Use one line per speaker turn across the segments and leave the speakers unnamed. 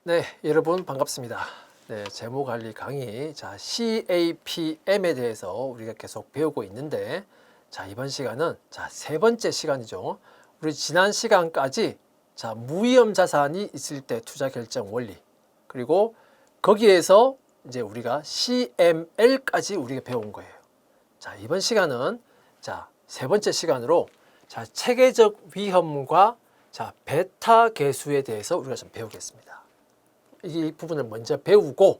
네, 여러분 반갑습니다. 네, 재무관리 강의 CAPM에 대해서 우리가 계속 배우고 있는데 이번 시간은 세 번째 시간이죠. 우리 지난 시간까지 무위험 자산이 있을 때 투자 결정 원리, 그리고 거기에서 이제 우리가 CML까지 우리가 배운 거예요. 이번 시간은 세 번째 시간으로 체계적 위험과 베타 계수에 대해서 우리가 좀 배우겠습니다. 이 부분을 먼저 배우고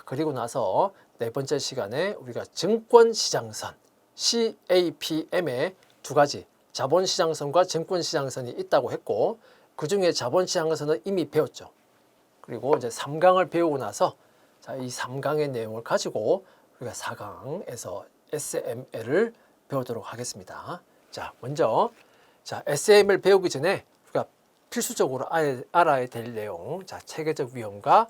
그리고 나서 네 번째 시간에 우리가 증권시장선 CAPM에 두 가지 자본시장선과 증권시장선이 있다고 했고, 그 중에 자본시장선은 이미 배웠죠. 그리고 이제 3강을 배우고 나서 이 3강의 내용을 가지고 우리가 4강에서 SML을 배우도록 하겠습니다. 먼저 SML 배우기 전에 필수적으로 알아야 될 내용, 체계적 위험과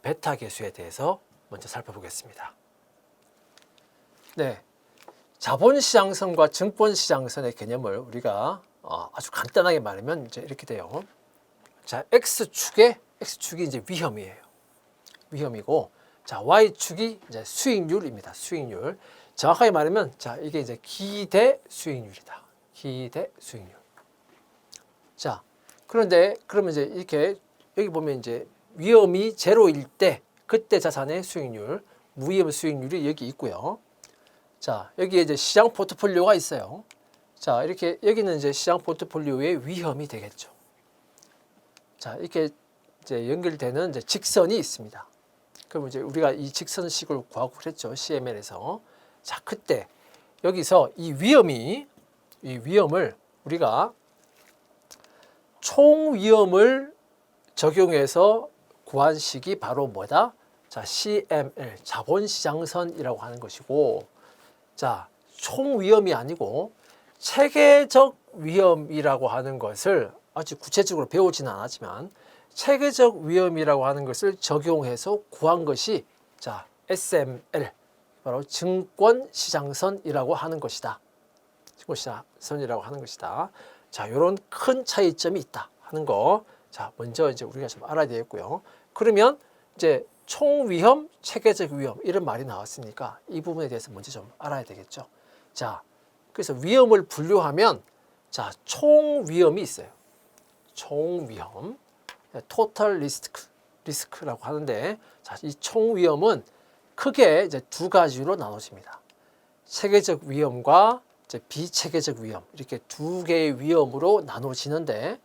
베타 계수에 대해서 먼저 살펴보겠습니다. 네, 자본시장선과 증권시장선의 개념을 우리가 아주 간단하게 말하면 이제 이렇게 돼요. X축이 이제 위험이에요. 위험이고, Y축이 이제 수익률입니다. 수익률. 정확하게 말하면 이게 이제 기대 수익률이다. 기대 수익률. 그런데 그러면 이제 이렇게 여기 보면 이제 위험이 제로일 때 그때 자산의 수익률, 무위험 수익률이 여기 있고요. 여기에 이제 시장 포트폴리오가 있어요. 이렇게 여기는 이제 시장 포트폴리오의 위험이 되겠죠. 이렇게 이제 연결되는 이제 직선이 있습니다. 그럼 이제 우리가 이 직선식을 구하고 그랬죠. CML에서. 그때 여기서 이 위험을 우리가 총 위험을 적용해서 구한 식이 바로 뭐다? CML, 자본시장선이라고 하는 것이고, 총 위험이 아니고 체계적 위험이라고 하는 것을 아주 구체적으로 배우지는 않았지만 체계적 위험이라고 하는 것을 적용해서 구한 것이 SML, 바로 증권시장선이라고 하는 것이다. 증권시장선이라고 하는 것이다. 이런 큰 차이점이 있다 하는 거, 먼저 이제 우리가 좀 알아야 되겠고요. 그러면 이제 총 위험, 체계적 위험 이런 말이 나왔으니까 이 부분에 대해서 먼저 좀 알아야 되겠죠. 그래서 위험을 분류하면 총 위험이 있어요. 총 위험, total risk라고 하는데, 이 총 위험은 크게 이제 두 가지로 나눠집니다. 체계적 위험과 비체계적 위험, 이렇게 두 개의 위험으로 나눠지는데,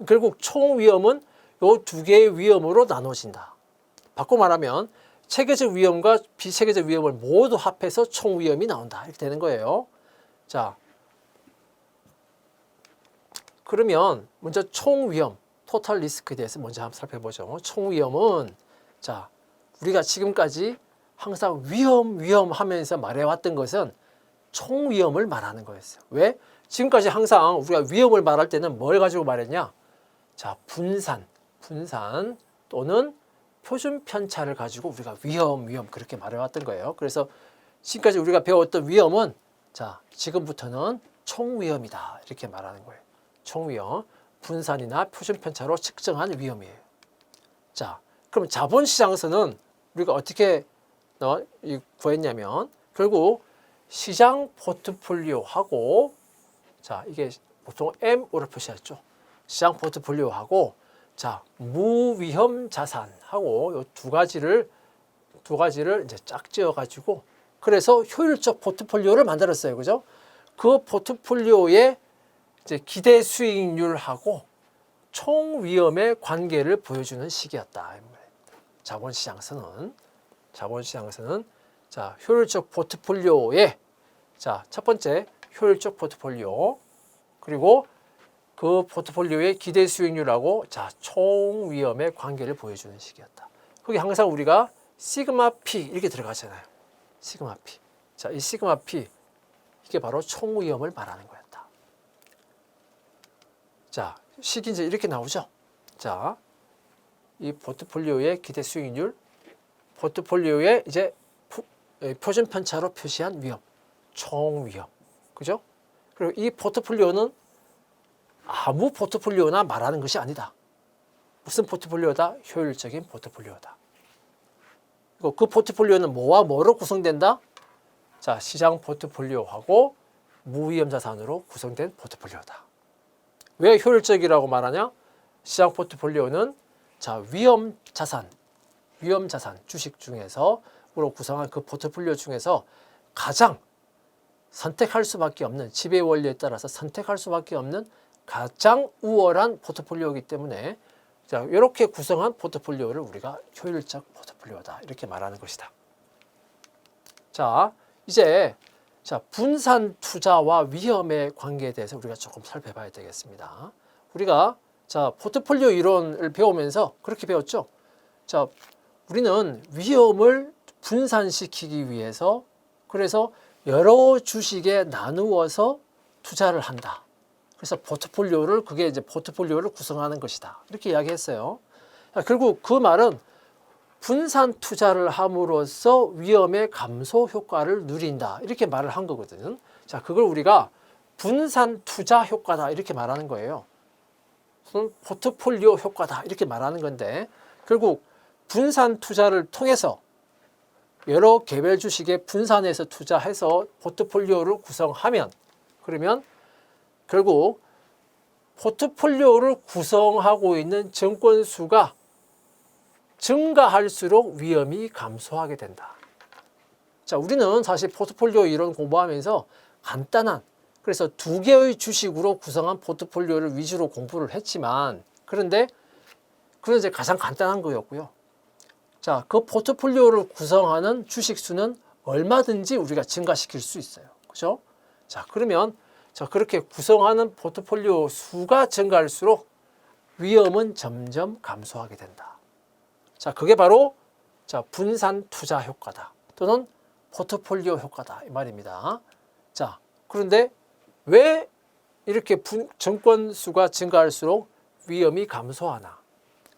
결국 총 위험은 이 두 개의 위험으로 나눠진다. 바꿔 말하면 체계적 위험과 비체계적 위험을 모두 합해서 총 위험이 나온다. 이렇게 되는 거예요. 그러면 먼저 총 위험, 토탈 리스크에 대해서 먼저 한번 살펴보죠. 총 위험은 우리가 지금까지 항상 위험 하면서 말해왔던 것은 총 위험을 말하는 거였어요. 왜? 지금까지 항상 우리가 위험을 말할 때는 뭘 가지고 말했냐? 분산 또는 표준 편차를 가지고 우리가 위험 그렇게 말해왔던 거예요. 그래서 지금까지 우리가 배웠던 위험은 지금부터는 총 위험이다 이렇게 말하는 거예요. 총 위험, 분산이나 표준 편차로 측정한 위험이에요. 그럼 자본시장에서는 우리가 어떻게 구했냐면, 결국 시장 포트폴리오하고, 이게 보통 M으로 표시했죠. 시장 포트폴리오하고, 무위험 자산하고 이 두 가지를 이제 짝지어 가지고, 그래서 효율적 포트폴리오를 만들었어요. 그죠? 그 포트폴리오의 이제 기대 수익률하고 총 위험의 관계를 보여주는 식이었다. 자본시장에서는 효율적 포트폴리오의 첫 번째 효율적 포트폴리오, 그리고 그 포트폴리오의 기대 수익률하고 총 위험의 관계를 보여주는 식이었다. 거기 항상 우리가 시그마 P 이렇게 들어가잖아요. 시그마 P. 이 시그마 P 이게 바로 총 위험을 말하는 거였다. 식이 이제 이렇게 나오죠. 이 포트폴리오의 기대 수익률, 포트폴리오의 이제 표준 편차로 표시한 위험, 총 위험, 그죠? 그리고 이 포트폴리오는 아무 포트폴리오나 말하는 것이 아니다. 무슨 포트폴리오다? 효율적인 포트폴리오다. 그 포트폴리오는 뭐와 뭐로 구성된다? 자, 시장 포트폴리오하고 무위험 자산으로 구성된 포트폴리오다. 왜 효율적이라고 말하냐? 시장 포트폴리오는 자, 위험 자산 주식 중에서 으로 구성한 그 포트폴리오 중에서 가장 선택할 수밖에 없는 지배 원리에 따라서 선택할 수밖에 없는 가장 우월한 포트폴리오이기 때문에 자, 이렇게 구성한 포트폴리오를 우리가 효율적 포트폴리오다 이렇게 말하는 것이다. 자, 이제 자, 분산 투자와 위험의 관계에 대해서 우리가 조금 살펴봐야 되겠습니다. 우리가 자, 포트폴리오 이론을 배우면서 그렇게 배웠죠. 자, 우리는 위험을 분산시키기 위해서 그래서 여러 주식에 나누어서 투자를 한다. 그래서 그게 이제 포트폴리오를 구성하는 것이다. 이렇게 이야기했어요. 결국 그 말은 분산 투자를 함으로써 위험의 감소 효과를 누린다. 이렇게 말을 한 거거든요. 자, 그걸 우리가 분산 투자 효과다. 이렇게 말하는 거예요. 포트폴리오 효과다. 이렇게 말하는 건데 결국 분산 투자를 통해서 여러 개별 주식에 분산해서 투자해서 포트폴리오를 구성하면 그러면 결국 포트폴리오를 구성하고 있는 증권 수가 증가할수록 위험이 감소하게 된다. 자, 우리는 사실 포트폴리오 이론 공부하면서 간단한 그래서 2개의 주식으로 구성한 포트폴리오를 위주로 공부를 했지만 그런데 그건 이제 가장 간단한 거였고요. 자, 그 포트폴리오를 구성하는 주식 수는 얼마든지 우리가 증가시킬 수 있어요. 그죠? 자, 그러면 자, 그렇게 구성하는 포트폴리오 수가 증가할수록 위험은 점점 감소하게 된다. 자, 그게 바로 자, 분산 투자 효과다. 또는 포트폴리오 효과다. 이 말입니다. 자, 그런데 왜 이렇게 증권 수가 증가할수록 위험이 감소하나?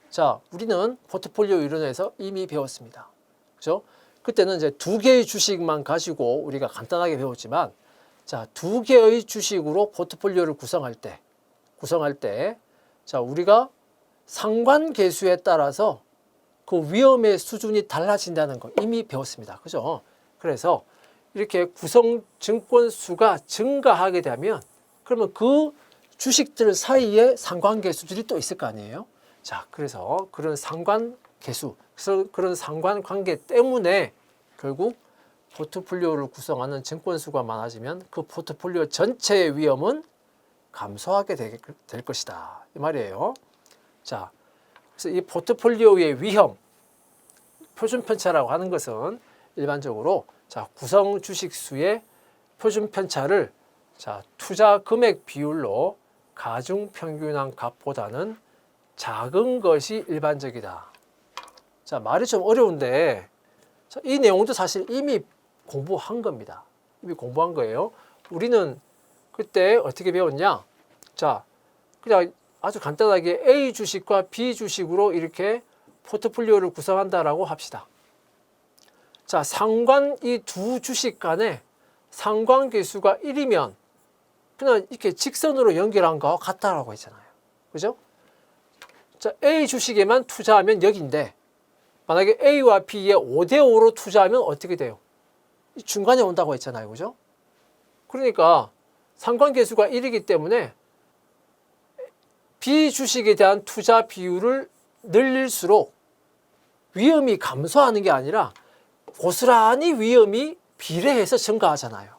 자, 우리는 포트폴리오 이론에서 이미 배웠습니다. 그죠? 그때는 이제 2개의 주식만 가지고 우리가 간단하게 배웠지만, 자, 2개의 주식으로 포트폴리오를 구성할 때, 자, 우리가 상관계수에 따라서 그 위험의 수준이 달라진다는 거 이미 배웠습니다. 그죠? 그래서 이렇게 구성 증권 수가 증가하게 되면, 그러면 그 주식들 사이에 상관계수들이 또 있을 거 아니에요? 자, 그래서 그런 상관계수, 그런 상관관계 때문에 결국 포트폴리오를 구성하는 증권수가 많아지면 그 포트폴리오 전체의 위험은 감소하게 될 것이다. 이 말이에요. 자, 그래서 이 포트폴리오의 위험, 표준편차라고 하는 것은 일반적으로 자, 구성 주식수의 표준편차를 자, 투자 금액 비율로 가중평균한 값보다는 작은 것이 일반적이다. 자, 말이 좀 어려운데 자, 이 내용도 사실 이미 공부한 겁니다. 이미 공부한 거예요. 우리는 그때 어떻게 배웠냐? 자, 그냥 아주 간단하게 A 주식과 B 주식으로 이렇게 포트폴리오를 구성한다라고 합시다. 자, 이 두 주식 간에 상관계수가 1이면 그냥 이렇게 직선으로 연결한 거와 같다라고 했잖아요. 그죠? 자, A 주식에만 투자하면 여기인데 만약에 A와 B에 5대5로 투자하면 어떻게 돼요? 중간에 온다고 했잖아요. 그죠? 그러니까 상관계수가 1이기 때문에 B 주식에 대한 투자 비율을 늘릴수록 위험이 감소하는 게 아니라 고스란히 위험이 비례해서 증가하잖아요.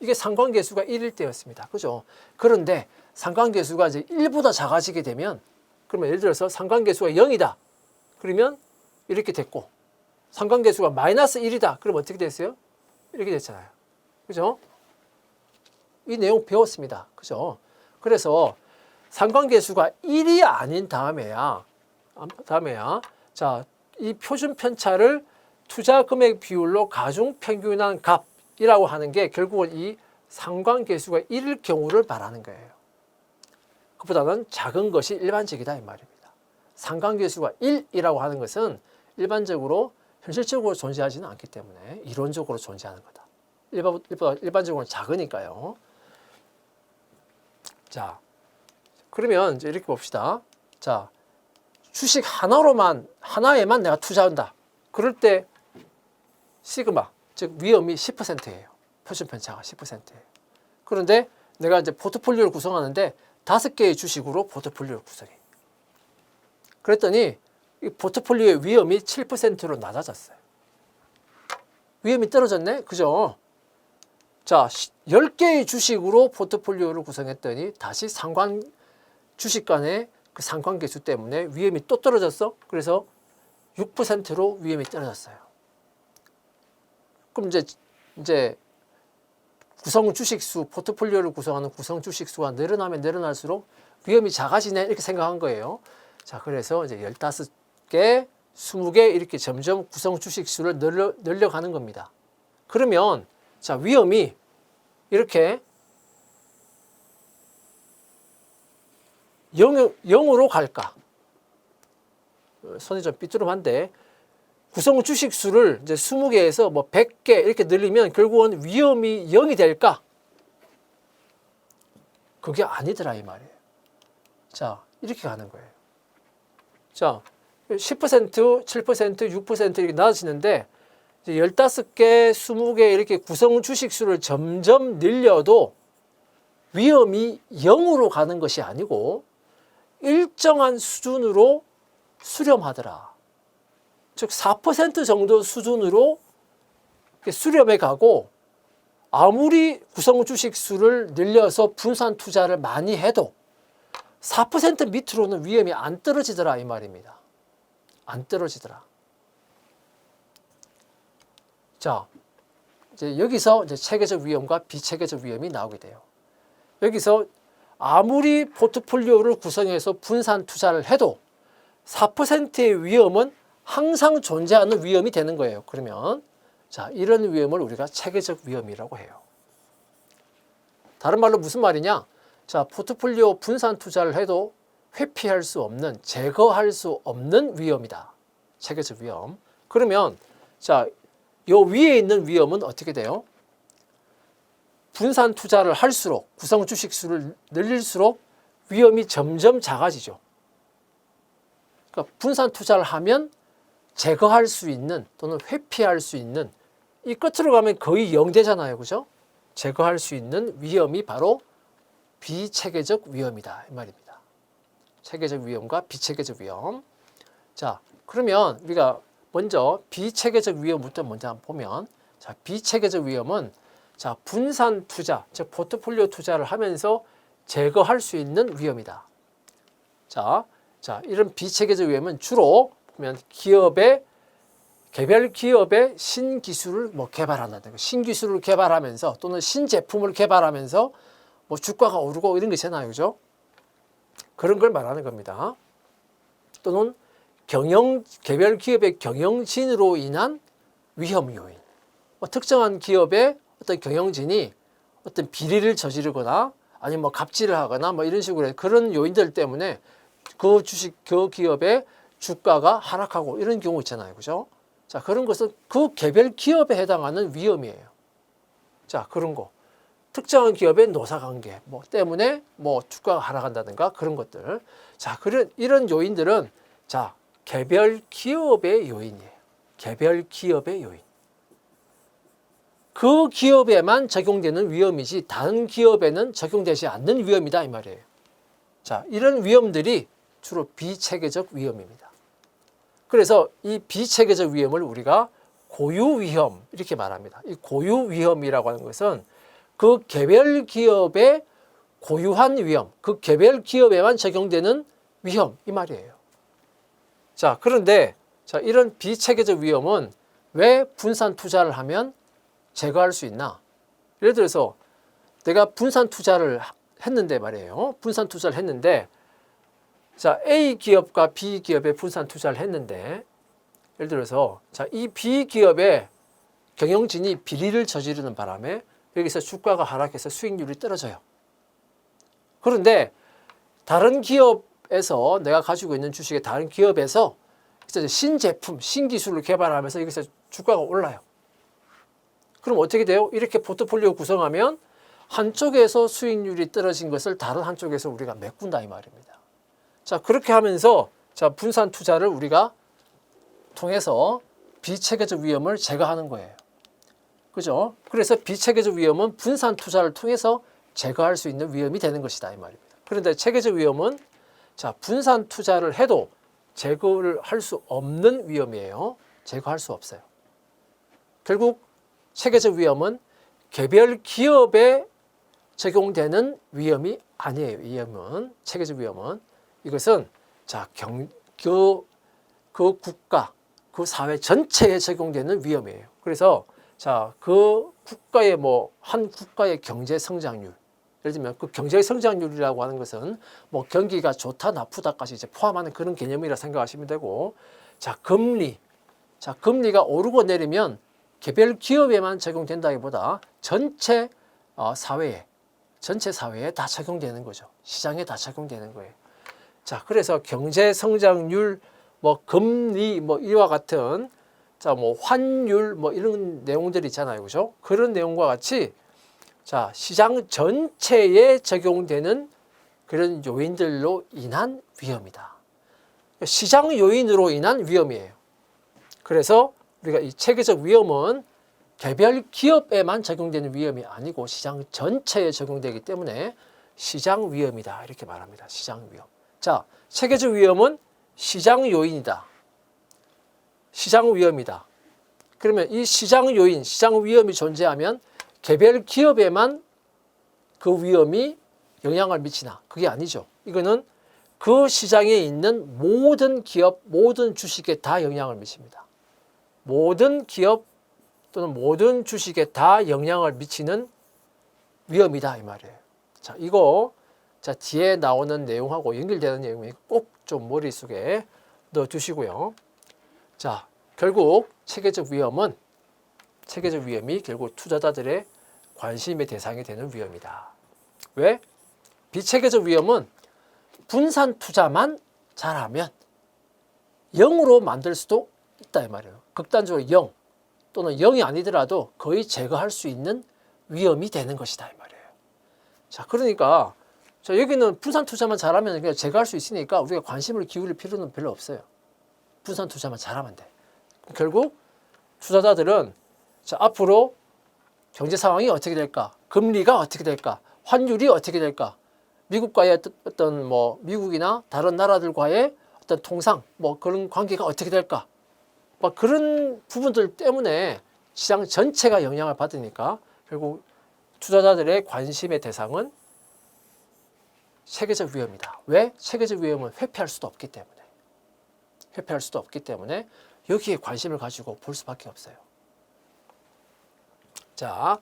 이게 상관계수가 1일 때였습니다. 그죠? 그런데 상관계수가 이제 1보다 작아지게 되면 그러면 예를 들어서 상관계수가 0이다. 그러면 이렇게 됐고 상관계수가 마이너스 1이다. 그럼 어떻게 됐어요? 이렇게 됐잖아요. 그죠? 이 내용 배웠습니다. 그죠? 그래서 상관계수가 1이 아닌 다음에야 자, 이 표준 편차를 투자 금액 비율로 가중 평균한 값이라고 하는 게 결국은 이 상관계수가 1일 경우를 말하는 거예요. 그보다는 작은 것이 일반적이다 이 말입니다. 상관계수가 1이라고 하는 것은 일반적으로 현실적으로 존재하지는 않기 때문에 이론적으로 존재하는 거다. 일반적으로 작으니까요. 자, 그러면 이제 이렇게 봅시다. 자, 주식 하나에만 내가 투자한다. 그럴 때 시그마, 즉 위험이 10%예요. 표준 편차가 10%예요. 그런데 내가 이제 포트폴리오를 구성하는데 5개의 주식으로 포트폴리오를 구성해. 그랬더니 이 포트폴리오의 위험이 7%로 낮아졌어요. 위험이 떨어졌네? 그죠? 자, 10개의 주식으로 포트폴리오를 구성했더니 다시 주식 간의 그 상관계수 때문에 위험이 또 떨어졌어. 그래서 6%로 위험이 떨어졌어요. 그럼 이제 구성 주식수, 포트폴리오를 구성하는 구성 주식수가 늘어나면 늘어날수록 위험이 작아지네 이렇게 생각한 거예요. 자, 그래서 이제 15개, 20개 이렇게 점점 구성 주식수를 늘려가는 겁니다. 그러면 자, 위험이 이렇게 0으로 갈까? 손이 좀 삐뚤음한데 구성 주식수를 이제 20개에서 뭐 100개 이렇게 늘리면 결국은 위험이 0이 될까? 그게 아니더라 이 말이에요. 자, 이렇게 가는 거예요. 자, 10%, 7%, 6% 이렇게 낮아지는데 15개, 20개 이렇게 구성 주식수를 점점 늘려도 위험이 0으로 가는 것이 아니고 일정한 수준으로 수렴하더라. 즉 4% 정도 수준으로 수렴해 가고 아무리 구성 주식수를 늘려서 분산 투자를 많이 해도 4% 밑으로는 위험이 안 떨어지더라 이 말입니다. 안 떨어지더라. 자, 이제 여기서 이제 체계적 위험과 비체계적 위험이 나오게 돼요. 여기서 아무리 포트폴리오를 구성해서 분산 투자를 해도 4%의 위험은 항상 존재하는 위험이 되는 거예요. 그러면 자, 이런 위험을 우리가 체계적 위험이라고 해요. 다른 말로 무슨 말이냐? 자, 포트폴리오 분산 투자를 해도 회피할 수 없는, 제거할 수 없는 위험이다. 체계적 위험. 그러면 자, 요 위에 있는 위험은 어떻게 돼요? 분산 투자를 할수록 구성 주식 수를 늘릴수록 위험이 점점 작아지죠. 그러니까 분산 투자를 하면 제거할 수 있는 또는 회피할 수 있는 이 끝으로 가면 거의 0 되잖아요. 그죠? 제거할 수 있는 위험이 바로 비체계적 위험이다. 이 말입니다. 체계적 위험과 비체계적 위험. 자, 그러면 우리가 먼저 비체계적 위험부터 먼저 한번 보면 자, 비체계적 위험은 자, 분산 투자, 즉 포트폴리오 투자를 하면서 제거할 수 있는 위험이다. 자, 이런 비체계적 위험은 주로 보면 개별 기업의 신기술을 개발한다든가 신기술을 개발하면서 또는 신제품을 개발하면서 주가가 오르고 이런 거 있잖아요. 그죠? 그런 걸 말하는 겁니다. 또는 개별 기업의 경영진으로 인한 위험 요인. 특정한 기업의 어떤 경영진이 어떤 비리를 저지르거나 아니면 갑질을 하거나 이런 식으로 그런 요인들 때문에 그 기업의 주가가 하락하고 이런 경우 있잖아요. 그죠? 자, 그런 것은 그 개별 기업에 해당하는 위험이에요. 자, 그런 거. 특정한 기업의 노사관계 때문에 주가가 하락한다든가 그런 것들. 자, 이런 요인들은 자, 개별 기업의 요인이에요. 개별 기업의 요인. 그 기업에만 적용되는 위험이지 다른 기업에는 적용되지 않는 위험이다 이 말이에요. 자, 이런 위험들이 주로 비체계적 위험입니다. 그래서 이 비체계적 위험을 우리가 고유 위험 이렇게 말합니다. 이 고유 위험이라고 하는 것은 그 개별 기업의 고유한 위험, 그 개별 기업에만 적용되는 위험 이 말이에요. 자, 그런데 자, 이런 비체계적 위험은 왜 분산 투자를 하면 제거할 수 있나? 예를 들어서 내가 분산 투자를 했는데 말이에요. 분산 투자를 했는데 자, A 기업과 B 기업에 분산 투자를 했는데 예를 들어서 자, 이 B 기업의 경영진이 비리를 저지르는 바람에 여기서 주가가 하락해서 수익률이 떨어져요. 그런데 다른 기업에서 내가 가지고 있는 주식의 다른 기업에서 신제품, 신기술을 개발하면서 여기서 주가가 올라요. 그럼 어떻게 돼요? 이렇게 포트폴리오 구성하면 한쪽에서 수익률이 떨어진 것을 다른 한쪽에서 우리가 메꾼다 이 말입니다. 자, 그렇게 하면서 자, 분산 투자를 우리가 통해서 비체계적 위험을 제거하는 거예요. 그죠? 그래서 비체계적 위험은 분산 투자를 통해서 제거할 수 있는 위험이 되는 것이다 이 말입니다. 그런데 체계적 위험은 자, 분산 투자를 해도 제거를 할 수 없는 위험이에요. 제거할 수 없어요. 결국 체계적 위험은 개별 기업에 적용되는 위험이 아니에요. 위험은 체계적 위험은 이것은 자, 그 국가, 그 사회 전체에 적용되는 위험이에요. 그래서 자, 그 국가의 한 국가의 경제 성장률, 예를 들면 그 경제 성장률이라고 하는 것은 경기가 좋다 나쁘다까지 이제 포함하는 그런 개념이라 생각하시면 되고, 자, 금리가 오르고 내리면 개별 기업에만 적용된다기보다 전체 사회에 다 적용되는 거죠. 시장에 다 적용되는 거예요. 자, 그래서 경제 성장률, 금리, 이와 같은 자, 환율, 이런 내용들이 있잖아요. 그죠? 그런 내용과 같이 자, 시장 전체에 적용되는 그런 요인들로 인한 위험이다. 시장 요인으로 인한 위험이에요. 그래서 우리가 이 체계적 위험은 개별 기업에만 적용되는 위험이 아니고 시장 전체에 적용되기 때문에 시장 위험이다. 이렇게 말합니다. 시장 위험. 자, 체계적 위험은 시장 요인이다. 시장 위험이다. 그러면 이 시장 요인, 시장 위험이 존재하면 개별 기업에만 그 위험이 영향을 미치나? 그게 아니죠. 이거는 그 시장에 있는 모든 기업, 모든 주식에 다 영향을 미칩니다. 모든 기업 또는 모든 주식에 다 영향을 미치는 위험이다 이 말이에요. 자, 이거 자, 뒤에 나오는 내용하고 연결되는 내용이 꼭 좀 머릿속에 넣어 두시고요. 자, 결국 체계적 위험이 결국 투자자들의 관심의 대상이 되는 위험이다. 왜? 비체계적 위험은 분산 투자만 잘하면 0으로 만들 수도 있다 이 말이에요. 극단적으로 0 또는 0이 아니더라도 거의 제거할 수 있는 위험이 되는 것이다 이 말이에요. 자, 그러니까 자, 여기는 분산 투자만 잘하면 그냥 제거할 수 있으니까 우리가 관심을 기울일 필요는 별로 없어요. 분산 투자만 잘하면 돼. 결국 투자자들은 자, 앞으로 경제 상황이 어떻게 될까? 금리가 어떻게 될까? 환율이 어떻게 될까? 미국과의 어떤 미국이나 다른 나라들과의 어떤 통상 그런 관계가 어떻게 될까? 그런 부분들 때문에 시장 전체가 영향을 받으니까 결국 투자자들의 관심의 대상은 체계적 위험이다. 왜? 체계적 위험은 회피할 수도 없기 때문에 여기에 관심을 가지고 볼 수밖에 없어요. 자,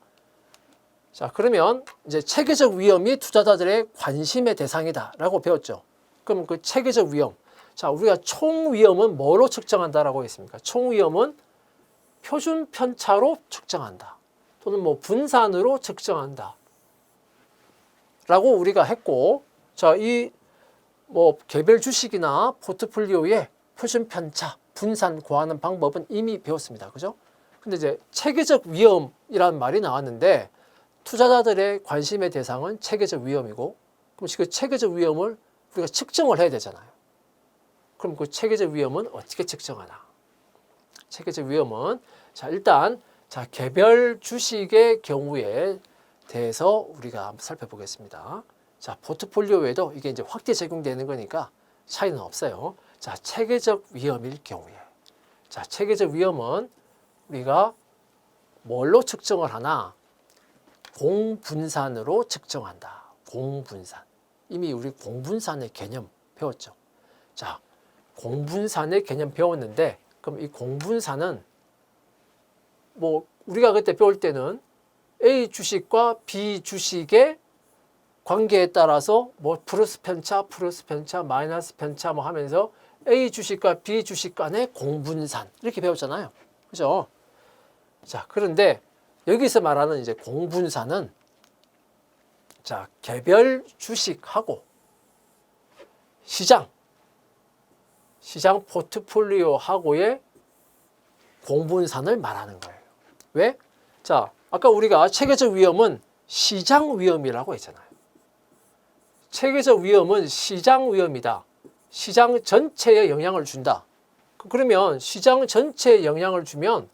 그러면 이제 체계적 위험이 투자자들의 관심의 대상이다라고 배웠죠. 그럼 그 체계적 위험, 자, 우리가 총 위험은 뭐로 측정한다라고 했습니까? 총 위험은 표준 편차로 측정한다. 또는 분산으로 측정한다. 라고 우리가 했고, 자, 이 개별 주식이나 포트폴리오의 표준 편차, 분산 구하는 방법은 이미 배웠습니다. 그죠? 근데 이제 체계적 위험이라는 말이 나왔는데 투자자들의 관심의 대상은 체계적 위험이고, 그럼 그 체계적 위험을 우리가 측정을 해야 되잖아요. 그럼 그 체계적 위험은 어떻게 측정하나? 체계적 위험은 자, 일단 자, 개별 주식의 경우에 대해서 우리가 한번 살펴보겠습니다. 자, 포트폴리오에도 이게 이제 확대 적용되는 거니까 차이는 없어요. 자, 체계적 위험일 경우에. 자, 체계적 위험은 우리가 뭘로 측정을 하나? 공분산으로 측정한다. 공분산. 이미 우리 공분산의 개념 배웠죠. 자, 공분산의 개념 배웠는데, 그럼 이 공분산은 우리가 그때 배울 때는 A 주식과 B 주식의 관계에 따라서 플러스 편차, 마이너스 편차 하면서 A 주식과 B 주식 간의 공분산 이렇게 배웠잖아요. 그죠? 자, 그런데 여기서 말하는 이제 공분산은 자, 개별 주식하고 시장 포트폴리오하고의 공분산을 말하는 거예요. 왜? 자, 아까 우리가 체계적 위험은 시장 위험이라고 했잖아요. 체계적 위험은 시장 위험이다. 시장 전체에 영향을 준다. 그러면 시장 전체에 영향을 주면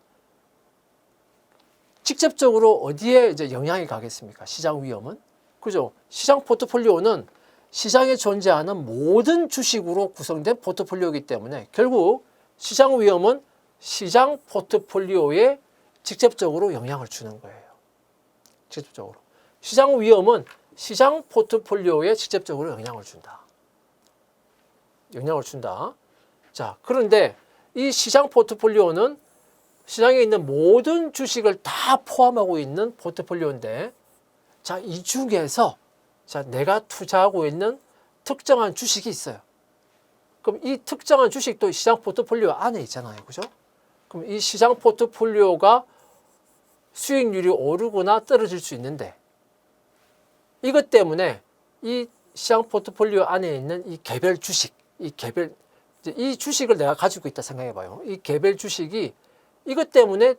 직접적으로 어디에 이제 영향이 가겠습니까? 시장 위험은? 그죠? 시장 포트폴리오는 시장에 존재하는 모든 주식으로 구성된 포트폴리오이기 때문에 결국 시장 위험은 시장 포트폴리오에 직접적으로 영향을 주는 거예요. 직접적으로. 시장 위험은 시장 포트폴리오에 직접적으로 영향을 준다. 영향을 준다. 자, 그런데 이 시장 포트폴리오는 시장에 있는 모든 주식을 다 포함하고 있는 포트폴리오인데, 자, 이 중에서 자, 내가 투자하고 있는 특정한 주식이 있어요. 그럼 이 특정한 주식도 시장 포트폴리오 안에 있잖아요. 그죠? 그럼 이 시장 포트폴리오가 수익률이 오르거나 떨어질 수 있는데, 이것 때문에 이 시장 포트폴리오 안에 있는 이 개별 주식, 이 주식을 내가 가지고 있다 생각해 봐요. 이 개별 주식이 이것 때문에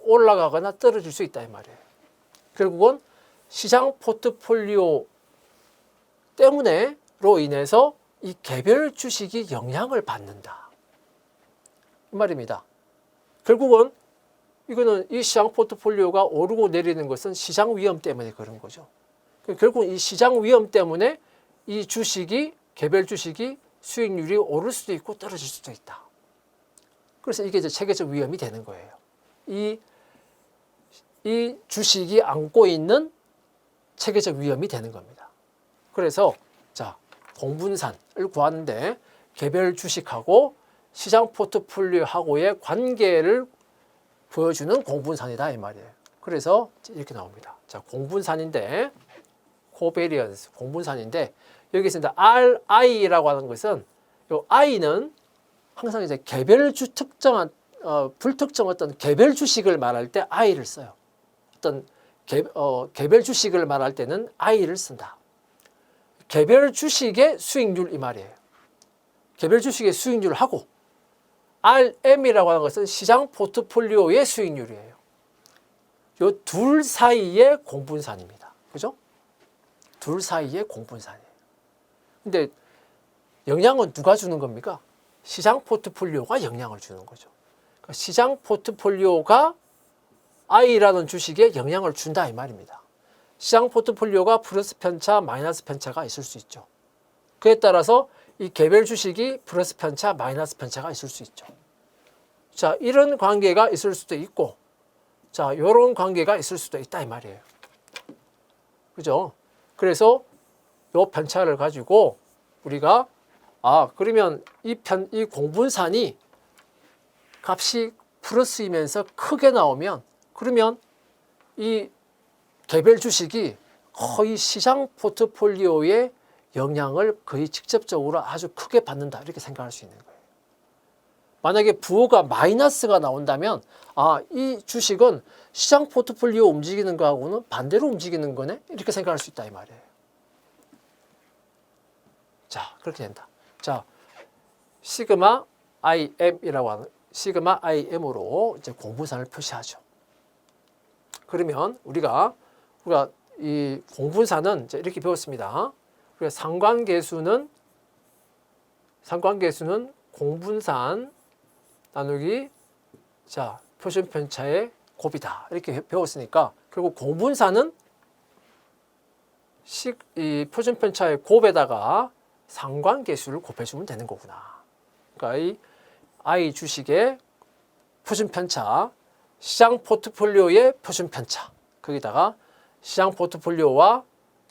올라가거나 떨어질 수 있다 이 말이에요. 결국은 시장 포트폴리오 때문에로 인해서 이 개별 주식이 영향을 받는다. 이 말입니다. 결국은 이거는 이 시장 포트폴리오가 오르고 내리는 것은 시장 위험 때문에 그런 거죠. 결국 이 시장 위험 때문에 이 주식이, 개별 주식이 수익률이 오를 수도 있고 떨어질 수도 있다. 그래서 이게 이제 체계적 위험이 되는 거예요. 이 주식이 안고 있는 체계적 위험이 되는 겁니다. 그래서 자, 공분산을 구하는데 개별 주식하고 시장 포트폴리오하고의 관계를 보여주는 공분산이다 이 말이에요. 그래서 이렇게 나옵니다. 자, 공분산인데 코베리언스 공분산인데 여기 있습니다. RI라고 하는 것은 이 I는 항상 이제 개별 특정한 불특정 어떤 개별 주식을 말할 때 I를 써요. 어떤 개별 주식을 말할 때는 I를 쓴다. 개별 주식의 수익률 이 말이에요. 개별 주식의 수익률을 하고 RM이라고 하는 것은 시장 포트폴리오의 수익률이에요. 이 둘 사이의 공분산입니다. 그죠? 둘 사이의 공분산이에요. 근데 영향은 누가 주는 겁니까? 시장 포트폴리오가 영향을 주는 거죠. 그러니까 시장 포트폴리오가 I라는 주식에 영향을 준다 이 말입니다. 시장 포트폴리오가 플러스 편차, 마이너스 편차가 있을 수 있죠. 그에 따라서 이 개별 주식이 플러스 편차, 마이너스 편차가 있을 수 있죠. 자, 이런 관계가 있을 수도 있고, 자, 이런 관계가 있을 수도 있다 이 말이에요. 그죠? 그래서 이 편차를 가지고 우리가 그러면 이 공분산이 값이 플러스이면서 크게 나오면 그러면 이 개별 주식이 거의 시장 포트폴리오의 영향을 거의 직접적으로 아주 크게 받는다 이렇게 생각할 수 있는 거예요. 만약에 부호가 마이너스가 나온다면 이 주식은 시장 포트폴리오 움직이는 거하고는 반대로 움직이는 거네 이렇게 생각할 수 있다 이 말이에요. 자, 그렇게 된다. 자, 시그마 IM이라고 하는 시그마 IM으로 이제 공분산을 표시하죠. 그러면 우리가 이 공분산은 이제 이렇게 배웠습니다. 우리가 상관계수는 공분산 나누기 자 표준 편차의 곱이다 이렇게 배웠으니까 결국 공분산은 이 표준 편차의 곱에다가 상관계수를 곱해주면 되는 거구나. 그러니까 이 I 주식의 표준 편차, 시장 포트폴리오의 표준 편차, 거기다가 시장 포트폴리오와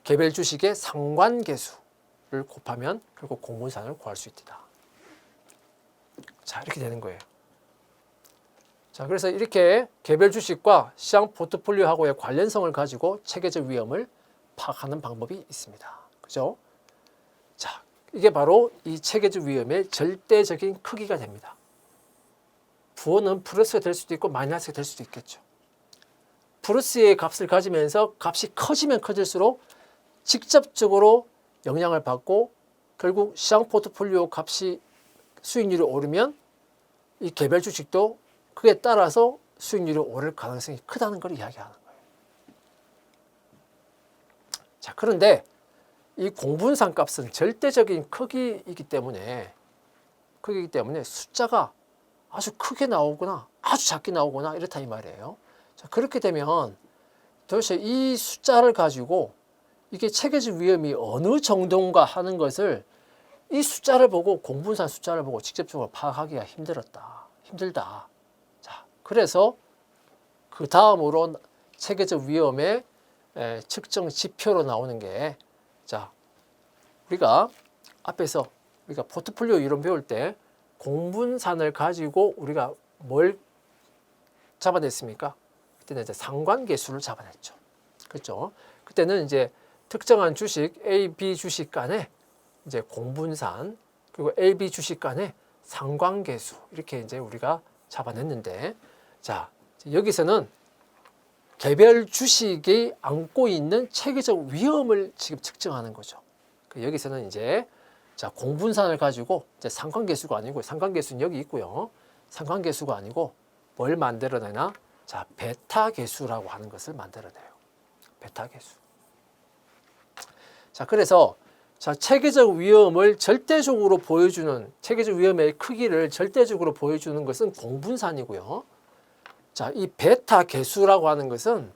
개별 주식의 상관계수를 곱하면 결국 공분산을 구할 수 있다. 자, 이렇게 되는 거예요. 자, 그래서 이렇게 개별 주식과 시장 포트폴리오하고의 관련성을 가지고 체계적 위험을 파악하는 방법이 있습니다. 그죠? 자, 이게 바로 이 체계적 위험의 절대적인 크기가 됩니다. 부호는 플러스가 될 수도 있고 마이너스가 될 수도 있겠죠. 플러스의 값을 가지면서 값이 커지면 커질수록 직접적으로 영향을 받고 결국 시장 포트폴리오 값이 수익률이 오르면 이 개별 주식도 그에 따라서 수익률이 오를 가능성이 크다는 걸 이야기하는 거예요. 자, 그런데 이 공분산 값은 절대적인 크기이기 때문에 숫자가 아주 크게 나오거나 아주 작게 나오거나 이렇다 이 말이에요. 자, 그렇게 되면 도대체 이 숫자를 가지고 이게 체계적 위험이 어느 정도인가 하는 것을 이 숫자를 보고 공분산 숫자를 보고 직접적으로 파악하기가 힘들다. 자, 그래서 그 다음으로 체계적 위험의 측정 지표로 나오는 게, 자, 우리가 앞에서 우리가 포트폴리오 이론 배울 때 공분산을 가지고 우리가 뭘 잡아냈습니까? 그때는 이제 상관계수를 잡아냈죠. 그렇죠? 그때는 이제 특정한 주식 A, B 주식 간에 이제 공분산, 그리고 A, B 주식 간에 상관계수 이렇게 이제 우리가 잡아냈는데, 자, 여기서는 개별 주식이 안고 있는 체계적 위험을 지금 측정하는 거죠. 여기서는 이제 자, 공분산을 가지고 이제 상관계수가 아니고, 상관계수는 여기 있고요. 상관계수가 아니고 뭘 만들어내나? 자, 베타계수라고 하는 것을 만들어내요. 베타계수. 자, 그래서 자, 체계적 위험을 절대적으로 보여주는, 체계적 위험의 크기를 절대적으로 보여주는 것은 공분산이고요. 자, 이 베타계수라고 하는 것은,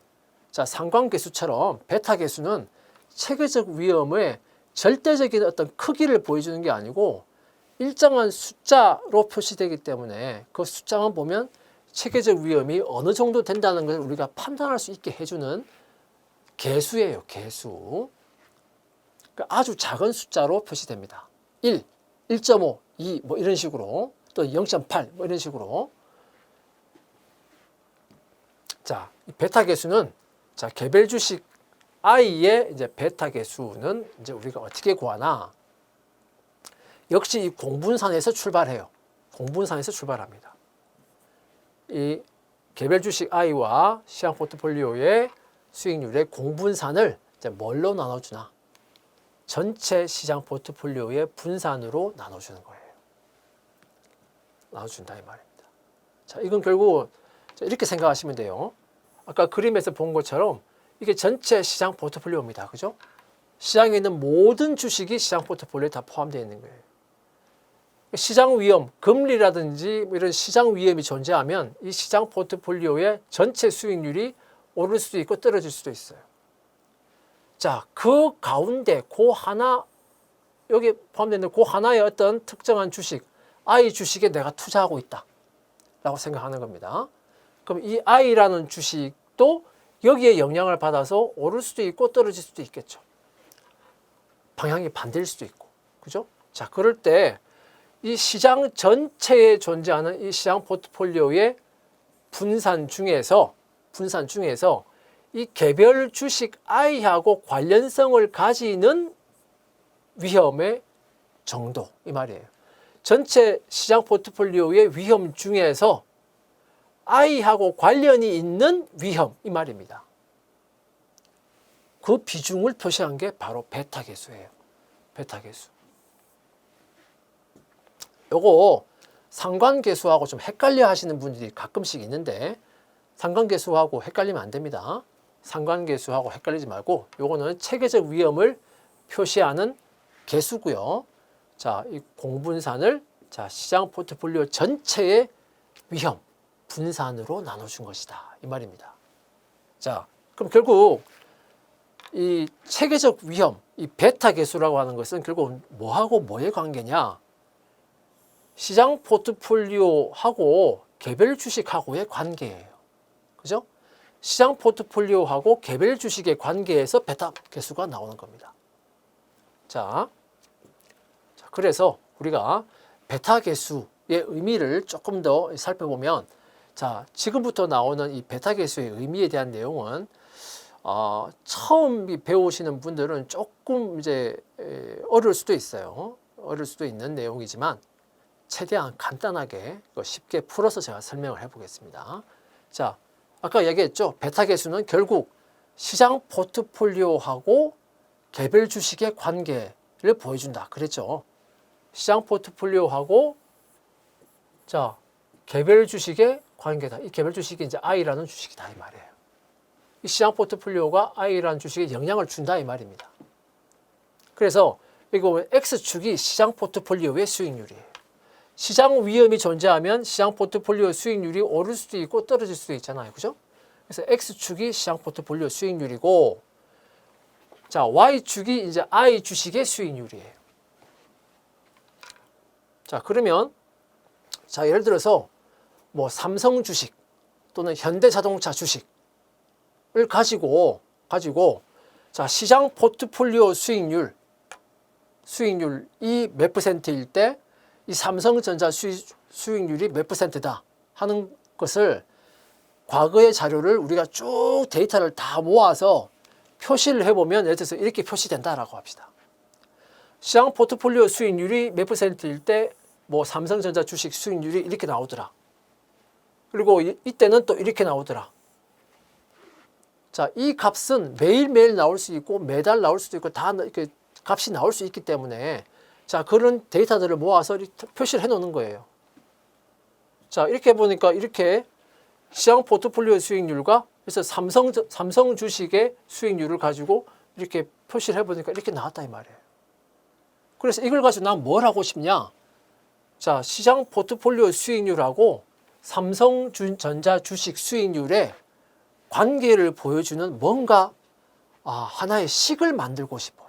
자, 상관계수처럼 베타계수는 체계적 위험의 절대적인 어떤 크기를 보여주는 게 아니고 일정한 숫자로 표시되기 때문에 그 숫자만 보면 체계적 위험이 어느 정도 된다는 것을 우리가 판단할 수 있게 해주는 계수예요. 계수. 그러니까 아주 작은 숫자로 표시됩니다. 1, 1.5, 2 뭐 이런 식으로, 또 0.8 뭐 이런 식으로. 자, 베타 계수는, 자, 개별 주식 I의 이제 베타 계수는 이제 우리가 어떻게 구하나? 역시 이 공분산에서 출발해요. 공분산에서 출발합니다. 이 개별 주식 I와 시장 포트폴리오의 수익률의 공분산을 이제 뭘로 나눠주나? 전체 시장 포트폴리오의 분산으로 나눠주는 거예요. 나눠준다 이 말입니다. 자, 이건 결국 이렇게 생각하시면 돼요. 아까 그림에서 본 것처럼 이게 전체 시장 포트폴리오입니다. 그죠? 시장에 있는 모든 주식이 시장 포트폴리오에 다 포함되어 있는 거예요. 시장 위험, 금리라든지 이런 시장 위험이 존재하면 이 시장 포트폴리오의 전체 수익률이 오를 수도 있고 떨어질 수도 있어요. 자, 그 가운데 여기 포함되어 있는 그 하나의 어떤 특정한 주식, I 주식에 내가 투자하고 있다 라고 생각하는 겁니다. 그럼 이 I라는 주식도 여기에 영향을 받아서 오를 수도 있고 떨어질 수도 있겠죠. 방향이 반대일 수도 있고. 그죠? 자, 그럴 때 이 시장 전체에 존재하는 이 시장 포트폴리오의 분산 중에서 이 개별 주식 I하고 관련성을 가지는 위험의 정도, 이 말이에요. 전체 시장 포트폴리오의 위험 중에서 I하고 관련이 있는 위험, 이 말입니다. 그 비중을 표시한 게 바로 베타 계수예요. 베타 계수. 요거 상관계수하고 좀 헷갈려 하시는 분들이 가끔씩 있는데, 상관계수하고 헷갈리면 안 됩니다. 상관계수하고 헷갈리지 말고 요거는 체계적 위험을 표시하는 계수고요. 자, 이 공분산을, 자, 시장 포트폴리오 전체의 위험 분산으로 나눠준 것이다 이 말입니다. 자, 그럼 결국 이 체계적 위험, 이 베타 계수라고 하는 것은 결국 뭐하고 뭐의 관계냐? 시장 포트폴리오하고 개별 주식하고의 관계예요. 그죠? 시장 포트폴리오하고 개별 주식의 관계에서 베타 계수가 나오는 겁니다. 자, 그래서 우리가 베타 계수의 의미를 조금 더 살펴보면, 자, 지금부터 나오는 이 베타 계수의 의미에 대한 내용은 처음 배우시는 분들은 조금 이제 어려울 수도 있어요. 어려울 수도 있는 내용이지만 최대한 간단하게 쉽게 풀어서 제가 설명을 해보겠습니다. 자, 아까 얘기했죠. 베타 계수는 결국 시장 포트폴리오하고 개별 주식의 관계를 보여준다. 그랬죠. 시장 포트폴리오하고, 자, 개별 주식의 관계다. 이 개별 주식이 이제 I라는 주식이다 이 말이에요. 이 시장 포트폴리오가 I라는 주식에 영향을 준다 이 말입니다. 그래서 이거 X축이 시장 포트폴리오의 수익률이에요. 시장 위험이 존재하면 시장 포트폴리오 수익률이 오를 수도 있고 떨어질 수도 있잖아요. 그죠? 그래서 X축이 시장 포트폴리오 수익률이고, 자, Y축이 이제 I 주식의 수익률이에요. 자, 그러면, 자, 예를 들어서, 뭐, 삼성 주식 또는 현대자동차 주식을 가지고, 자, 시장 포트폴리오 수익률이 몇 %일 때, 이 삼성전자 수익률이 몇 %다 하는 것을 과거의 자료를 우리가 쭉 데이터를 다 모아서 표시를 해보면 예를 들어서 이렇게 표시된다라고 합시다. 시장 포트폴리오 수익률이 몇 %일 때 뭐 삼성전자 주식 수익률이 이렇게 나오더라. 그리고 이때는 또 이렇게 나오더라. 자, 이 값은 매일매일 나올 수 있고 매달 나올 수도 있고 다 이렇게 값이 나올 수 있기 때문에, 자, 그런 데이터들을 모아서 표시를 해 놓는 거예요. 자, 이렇게 보니까 이렇게 시장 포트폴리오 수익률과 그래서 삼성 주식의 수익률을 가지고 이렇게 표시를 해보니까 이렇게 나왔다 이 말이에요. 그래서 이걸 가지고 난 뭘 하고 싶냐? 자, 시장 포트폴리오 수익률하고 삼성전자 주식 수익률의 관계를 보여주는 뭔가 하나의 식을 만들고 싶어.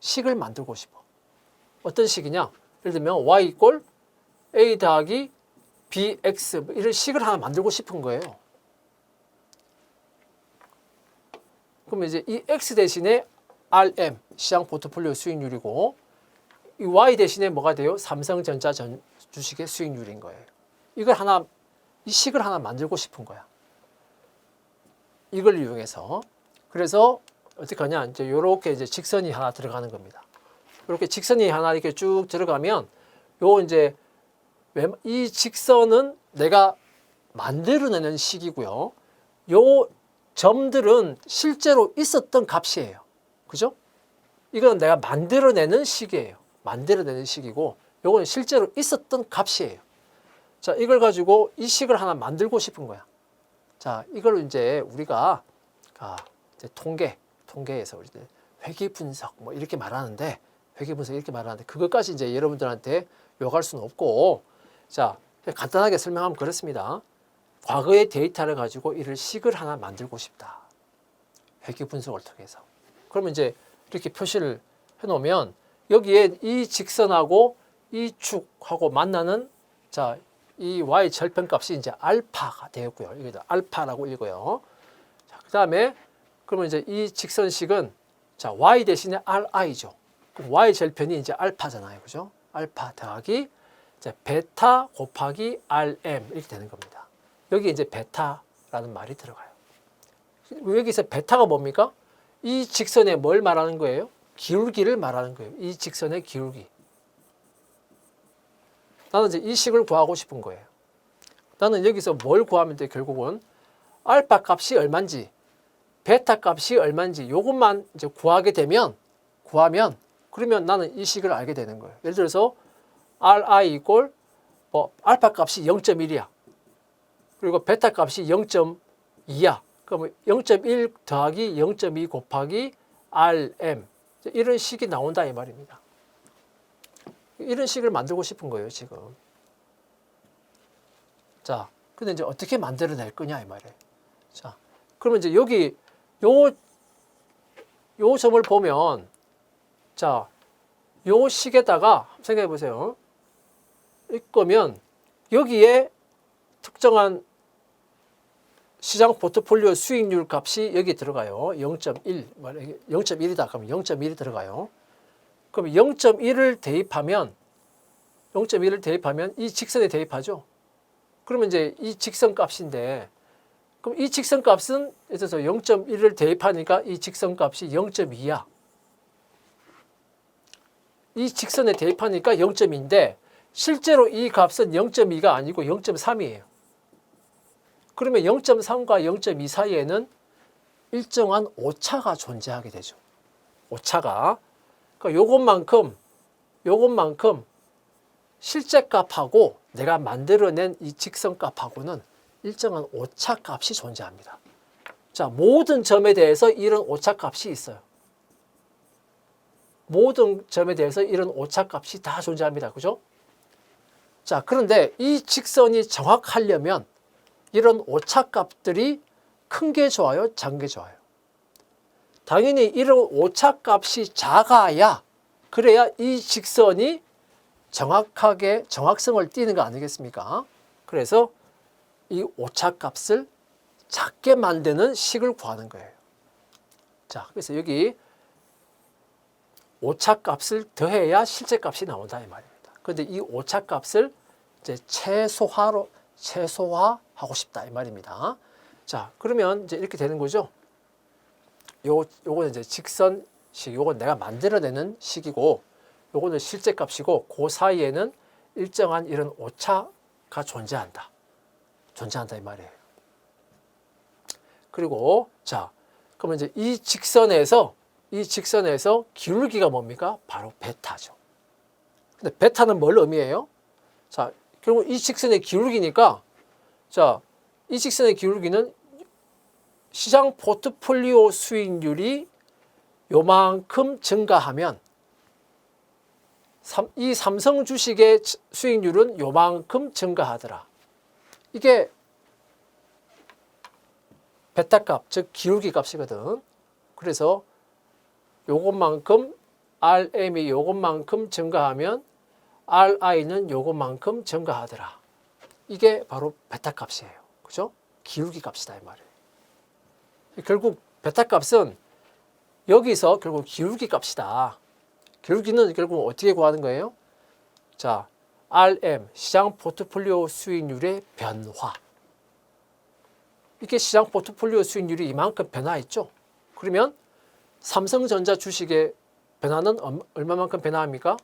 식을 만들고 싶어. 어떤 식이냐? 예를 들면 y 이꼴 a 더하기 bx 이런 식을 하나 만들고 싶은 거예요. 그러면 이제 이 x 대신에 RM 시장 포트폴리오 수익률이고, 이 y 대신에 뭐가 돼요? 삼성전자 주식의 수익률인 거예요. 이 식을 하나 만들고 싶은 거야. 이걸 이용해서. 그래서 어떻게 하냐? 이제 요렇게 이제 직선이 하나 들어가는 겁니다. 이렇게 직선이 하나 이렇게 쭉 들어가면 이 직선은 내가 만들어내는 식이고요. 요 점들은 실제로 있었던 값이에요. 그죠? 이건 내가 만들어내는 식이에요. 만들어내는 식이고, 요건 실제로 있었던 값이에요. 자, 이걸 가지고 이 식을 하나 만들고 싶은 거야. 자, 이걸 이제 우리가 이제 통계에서 우리 회귀 분석 뭐 이렇게 말하는데, 그것까지 이제 여러분들한테 요구할 수는 없고, 자, 간단하게 설명하면 그렇습니다. 과거의 데이터를 가지고 이를 식을 하나 만들고 싶다. 회귀 분석을 통해서. 그러면 이제 이렇게 표시를 해놓으면 여기에 이 직선하고 이 축하고 만나는, 자, 이 y 절편값이 이제 알파가 되었고요. 이게 알파라고 읽어요. 자, 그 다음에 그러면 이제 이 직선식은, 자, y 대신에 ri죠. 그럼 y 절편이 이제 알파잖아요. 그죠? 알파 더하기 이제 베타 곱하기 rm 이렇게 되는 겁니다. 여기 이제 베타라는 말이 들어가요. 여기서 베타가 뭡니까? 이 직선에 뭘 말하는 거예요? 기울기를 말하는 거예요. 이 직선의 기울기. 나는 이제 이 식을 구하고 싶은 거예요. 나는 여기서 뭘 구하면 돼? 결국은 알파 값이 얼마인지, 베타 값이 얼마인지 요것만 이제 구하면 그러면 나는 이 식을 알게 되는 거예요. 예를 들어서 RI 이꼴 알파 값이 0.1이야. 그리고 베타 값이 0.2야. 그러면 0.1 더하기 0.2 곱하기 RM 이런 식이 나온다 이 말입니다. 이런 식을 만들고 싶은 거예요, 지금. 자, 근데 이제 어떻게 만들어낼 거냐 이 말이에요. 자, 그러면 이제 여기 요 점을 보면, 자, 요 식에다가 생각해 보세요. 이거면 여기에 특정한 시장 포트폴리오 수익률 값이 여기 들어가요. 0.1이다. 그럼 0.1이 들어가요. 그럼 0.1을 대입하면 이 직선에 대입하죠. 그러면 이제 이 직선 값인데, 그럼 이 직선 값은 예를 들어서 0.1을 대입하니까 이 직선 값이 0.2야. 이 직선에 대입하니까 0.2인데 실제로 이 값은 0.2가 아니고 0.3이에요. 그러면 0.3과 0.2 사이에는 일정한 오차가 존재하게 되죠. 오차가. 그러니까 요것만큼 실제 값하고 내가 만들어낸 이 직선 값하고는 일정한 오차 값이 존재합니다. 자, 모든 점에 대해서 이런 오차 값이 있어요. 모든 점에 대해서 이런 오차값이 다 존재합니다. 그죠? 자, 그런데 이 직선이 정확하려면 이런 오차값들이 큰 게 좋아요? 작은 게 좋아요? 당연히 이런 오차값이 작아야, 그래야 이 직선이 정확하게 정확성을 띠는 거 아니겠습니까? 그래서 이 오차값을 작게 만드는 식을 구하는 거예요. 자, 그래서 여기 오차값을 더해야 실제값이 나온다 이 말입니다. 그런데 이 오차값을 이제 최소화하고 싶다 이 말입니다. 자, 그러면 이제 이렇게 되는 거죠. 요거는 이제 직선식, 요건 내가 만들어내는 식이고, 요거는 실제값이고, 그 사이에는 일정한 이런 오차가 존재한다 이 말이에요. 그리고 자, 그러면 이제 이 직선에서 기울기가 뭡니까? 바로 베타죠. 근데 베타는 뭘 의미해요? 자, 결국 이 직선의 기울기니까, 자, 이 직선의 기울기는 시장 포트폴리오 수익률이 요만큼 증가하면 이 삼성 주식의 수익률은 요만큼 증가하더라. 이게 베타값, 즉 기울기 값이거든. 그래서 요것만큼 RM이 요것만큼 증가하면 RI는 요것만큼 증가하더라. 이게 바로 베타 값이에요. 그죠? 기울기 값이다 이 말이에요. 결국 베타 값은 여기서 결국 기울기 값이다. 기울기는 결국 어떻게 구하는 거예요? 자, RM, 시장 포트폴리오 수익률의 변화. 이게 시장 포트폴리오 수익률이 이만큼 변화했죠. 그러면 삼성전자 주식의 변화는 얼마만큼 변화합니까?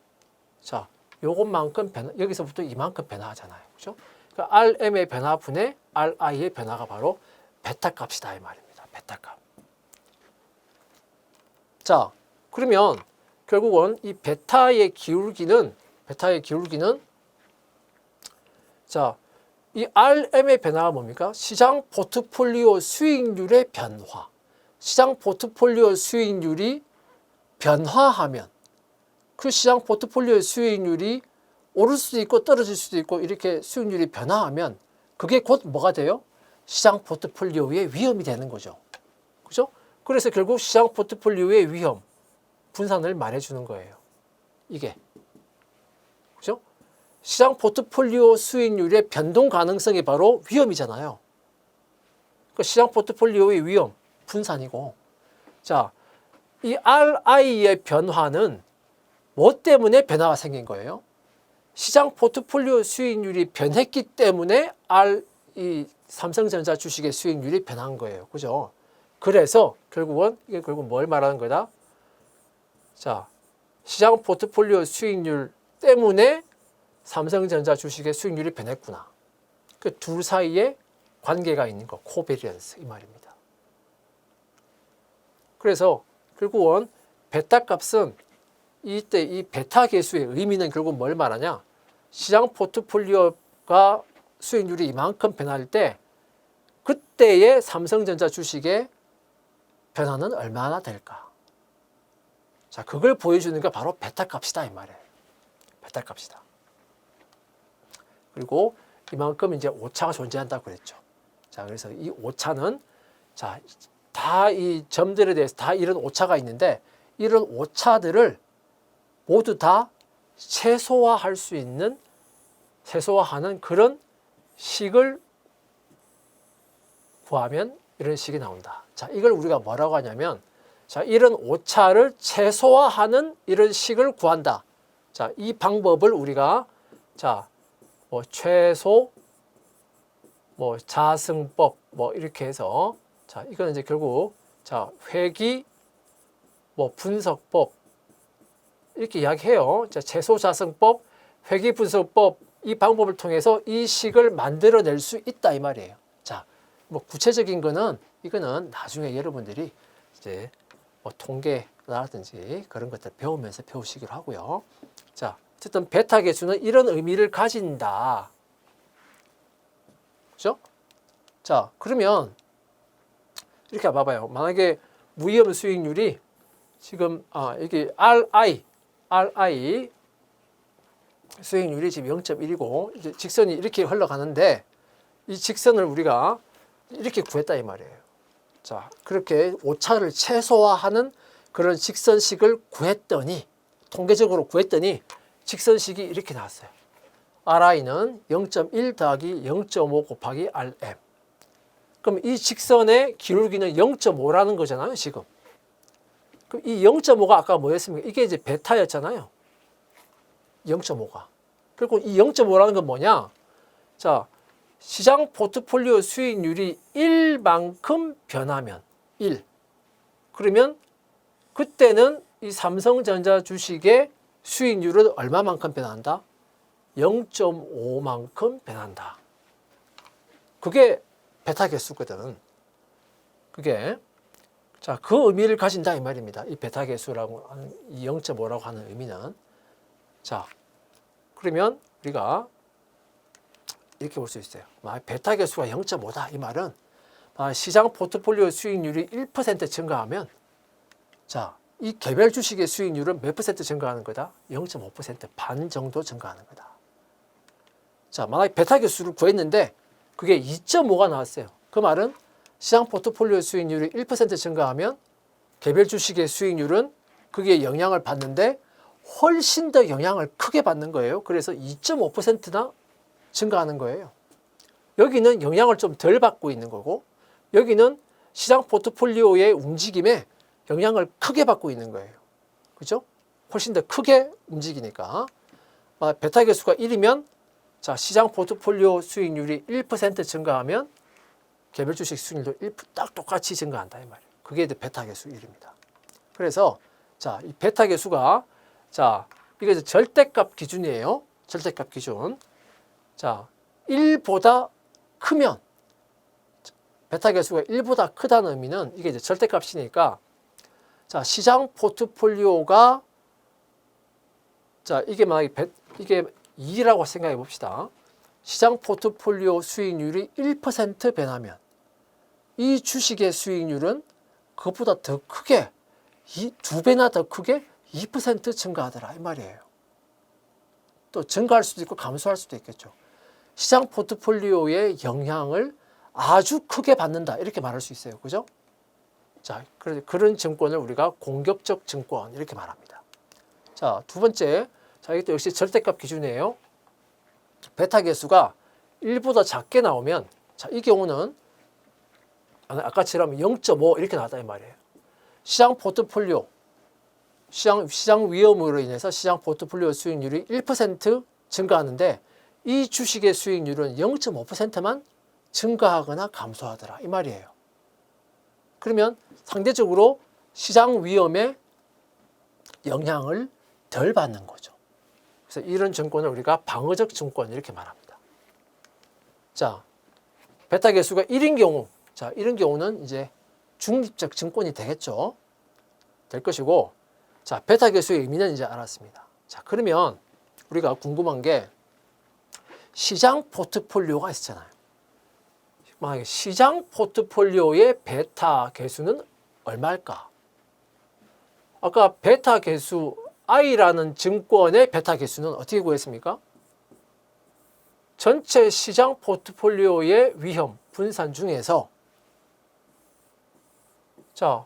자, 요것만큼 변화, 여기서부터 이만큼 변화하잖아요. 그죠? 그러니까 RM의 변화분의 RI의 변화가 바로 베타 값이다 이 말입니다. 베타 값. 자, 그러면 결국은 이 베타의 기울기는 자, 이 RM의 변화가 뭡니까? 시장 포트폴리오 수익률의 변화. 시장 포트폴리오 수익률이 변화하면 그 시장 포트폴리오 수익률이 오를 수도 있고 떨어질 수도 있고 이렇게 수익률이 변화하면 그게 곧 뭐가 돼요? 시장 포트폴리오의 위험이 되는 거죠. 그죠? 그래서 결국 시장 포트폴리오의 위험, 분산을 말해주는 거예요. 이게. 그죠? 시장 포트폴리오 수익률의 변동 가능성이 바로 위험이잖아요. 그러니까 시장 포트폴리오의 위험, 분산이고. 자, 이 RI의 변화는 뭐 때문에 변화가 생긴 거예요? 시장 포트폴리오 수익률이 변했기 때문에 이 삼성전자 주식의 수익률이 변한 거예요. 그죠? 그래서 결국은 이게 결국 뭘 말하는 거다? 자, 시장 포트폴리오 수익률 때문에 삼성전자 주식의 수익률이 변했구나. 그 둘 사이에 관계가 있는 거, 코베리언스 이 말입니다. 그래서 결국은 베타 값은 이때 이 베타 계수의 의미는 결국 뭘 말하냐? 시장 포트폴리오가 수익률이 이만큼 변할 때 그때의 삼성전자 주식의 변화는 얼마나 될까? 자, 그걸 보여주는 게 바로 베타 값이다 이 말이에요. 베타 값이다. 그리고 이만큼 이제 오차가 존재한다고 그랬죠. 자, 그래서 이 오차는 자, 다 이 점들에 대해서 다 이런 오차가 있는데 이런 오차들을 모두 다 최소화할 수 있는 최소화하는 그런 식을 구하면 이런 식이 나온다. 자, 이걸 우리가 뭐라고 하냐면 자, 이런 오차를 최소화하는 이런 식을 구한다. 자, 이 방법을 우리가 자, 뭐 최소 뭐 자승법 뭐 이렇게 해서 자, 이거는 이제 결국 자, 회귀 뭐 분석법 이렇게 이야기해요. 자, 최소 자승법, 회귀 분석법 이 방법을 통해서 이 식을 만들어낼 수 있다 이 말이에요. 자, 뭐 구체적인 거는 이거는 나중에 여러분들이 이제 뭐 통계라든지 그런 것들 배우면서 배우시기로 하고요. 자, 어쨌든 베타 계수는 이런 의미를 가진다. 그죠? 자, 그러면 이렇게 봐봐요. 만약에 무위험 수익률이 지금 여기 RI 수익률이 지금 0.1이고 이제 직선이 이렇게 흘러가는데 이 직선을 우리가 이렇게 구했다 이 말이에요. 자, 그렇게 오차를 최소화하는 그런 직선식을 구했더니 통계적으로 구했더니 직선식이 이렇게 나왔어요. RI는 0.1 더하기 0.5 곱하기 RM. 그럼 이 직선의 기울기는 0.5라는 거잖아요, 지금. 그럼 이 0.5가 아까 뭐였습니까? 이게 이제 베타였잖아요. 0.5가. 그리고 이 0.5라는 건 뭐냐? 자, 시장 포트폴리오 수익률이 1만큼 변하면 1. 그러면 그때는 이 삼성전자 주식의 수익률은 얼마만큼 변한다? 0.5만큼 변한다. 그게 베타 개수거든. 그게 자, 그 의미를 가진다 이 말입니다. 이 베타 개수라고 하는 이 0.5라고 하는 의미는 자, 그러면 우리가 이렇게 볼 수 있어요. 베타 개수가 0.5다 이 말은 시장 포트폴리오 수익률이 1% 증가하면 자, 이 개별 주식의 수익률은 몇 퍼센트 증가하는 거다? 0.5% 반 정도 증가하는 거다. 자, 만약에 베타 개수를 구했는데 그게 2.5가 나왔어요. 그 말은 시장 포트폴리오 수익률이 1% 증가하면 개별 주식의 수익률은 그게 영향을 받는데 훨씬 더 영향을 크게 받는 거예요. 그래서 2.5%나 증가하는 거예요. 여기는 영향을 좀 덜 받고 있는 거고 여기는 시장 포트폴리오의 움직임에 영향을 크게 받고 있는 거예요. 그죠? 훨씬 더 크게 움직이니까. 베타 개수가 1이면 자, 시장 포트폴리오 수익률이 1% 증가하면 개별 주식 수익률도 딱 똑같이 증가한다 이 말이에요. 그게 베타 개수 1입니다. 그래서 자, 이 베타 개수가 자, 이게 절대값 기준이에요. 절대값 기준. 자, 1보다 크면 베타 개수가 1보다 크다는 의미는 이게 이제 절대값이니까 자, 시장 포트폴리오가 자, 이게 만약에 이게 2라고 생각해 봅시다. 시장 포트폴리오 수익률이 1% 변하면 이 주식의 수익률은 그것보다 더 크게 2배나 더 크게 2% 증가하더라 이 말이에요. 또 증가할 수도 있고 감소할 수도 있겠죠. 시장 포트폴리오의 영향을 아주 크게 받는다 이렇게 말할 수 있어요. 그죠? 자, 그런 증권을 우리가 공격적 증권 이렇게 말합니다. 자, 두 번째, 자, 이것도 역시 절대값 기준이에요. 베타 개수가 1보다 작게 나오면 자, 이 경우는 아까처럼 0.5 이렇게 나왔다 이 말이에요. 시장 포트폴리오 시장 위험으로 인해서 시장 포트폴리오 수익률이 1% 증가하는데 이 주식의 수익률은 0.5%만 증가하거나 감소하더라 이 말이에요. 그러면 상대적으로 시장 위험에 영향을 덜 받는 거죠. 그래서 이런 증권을 우리가 방어적 증권 이렇게 말합니다. 자, 베타 개수가 1인 경우, 자, 이런 경우는 이제 중립적 증권이 되겠죠. 될 것이고, 자, 베타 개수의 의미는 이제 알았습니다. 자, 그러면 우리가 궁금한 게 시장 포트폴리오가 있잖아요. 만약에 시장 포트폴리오의 베타 개수는 얼마일까? 아까 베타 개수 I라는 증권의 베타 개수는 어떻게 구했습니까? 전체 시장 포트폴리오의 위험 분산 중에서 자,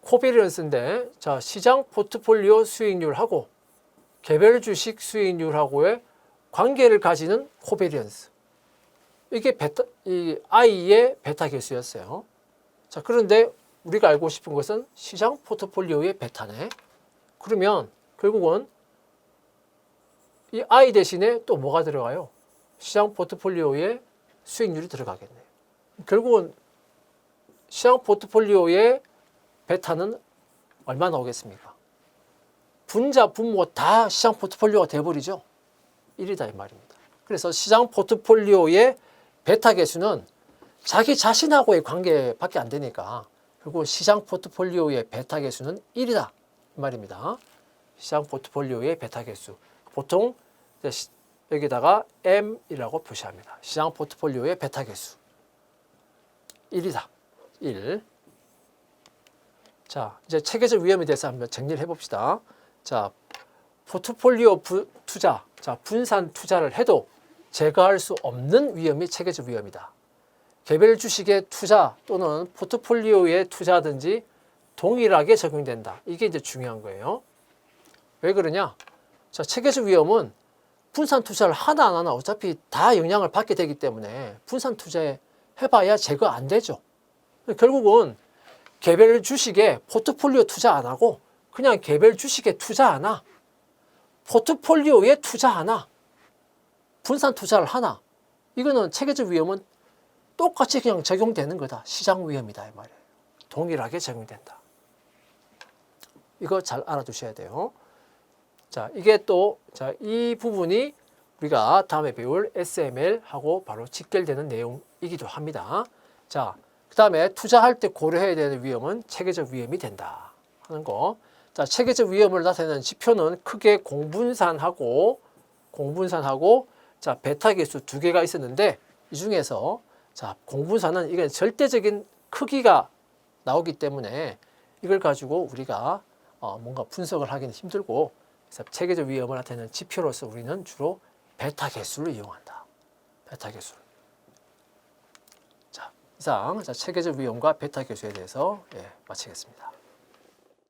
코베리언스인데 자, 시장 포트폴리오 수익률하고 개별 주식 수익률하고의 관계를 가지는 코베리언스. 이게 이 I의 베타 개수였어요. 자, 그런데 우리가 알고 싶은 것은 시장 포트폴리오의 베타네. 그러면 결국은 이 I 대신에 또 뭐가 들어가요? 시장 포트폴리오의 수익률이 들어가겠네요. 결국은 시장 포트폴리오의 베타는 얼마 나오겠습니까? 분자, 분모 다 시장 포트폴리오가 돼버리죠. 1이다 이 말입니다. 그래서 시장 포트폴리오의 베타 개수는 자기 자신하고의 관계밖에 안 되니까 결국 시장 포트폴리오의 베타 개수는 1이다 이 말입니다. 시장 포트폴리오의 베타 개수. 보통 여기다가 M이라고 표시합니다. 시장 포트폴리오의 베타 개수. 1이다. 1. 자, 이제 체계적 위험에 대해서 한번 정리를 해봅시다. 자, 포트폴리오 투자, 자, 분산 투자를 해도 제거할 수 없는 위험이 체계적 위험이다. 개별 주식의 투자 또는 포트폴리오에 투자든지 동일하게 적용된다. 이게 이제 중요한 거예요. 왜 그러냐? 자, 체계적 위험은 분산 투자를 하나 안 하나 어차피 다 영향을 받게 되기 때문에 분산 투자에 해봐야 제거 안 되죠. 결국은 개별 주식에 포트폴리오 투자 안 하고 그냥 개별 주식에 투자 하나, 포트폴리오에 투자 하나, 분산 투자를 하나. 이거는 체계적 위험은 똑같이 그냥 적용되는 거다. 시장 위험이다 이 말이에요. 동일하게 적용된다. 이거 잘 알아두셔야 돼요. 자, 이게 또 자, 이 부분이 우리가 다음에 배울 SML하고 바로 직결되는 내용이기도 합니다. 자, 그 다음에 투자할 때 고려해야 되는 위험은 체계적 위험이 된다 하는 거. 자, 체계적 위험을 나타내는 지표는 크게 공분산하고 자, 베타 계수 두 개가 있었는데 이 중에서 자, 공분산은 이게 절대적인 크기가 나오기 때문에 이걸 가지고 우리가 뭔가 분석을 하기는 힘들고, 그래서 체계적 위험을 나타내는 지표로서 우리는 주로 베타 계수를 이용한다. 베타 계수. 자, 이상 체계적 위험과 베타 계수에 대해서 마치겠습니다.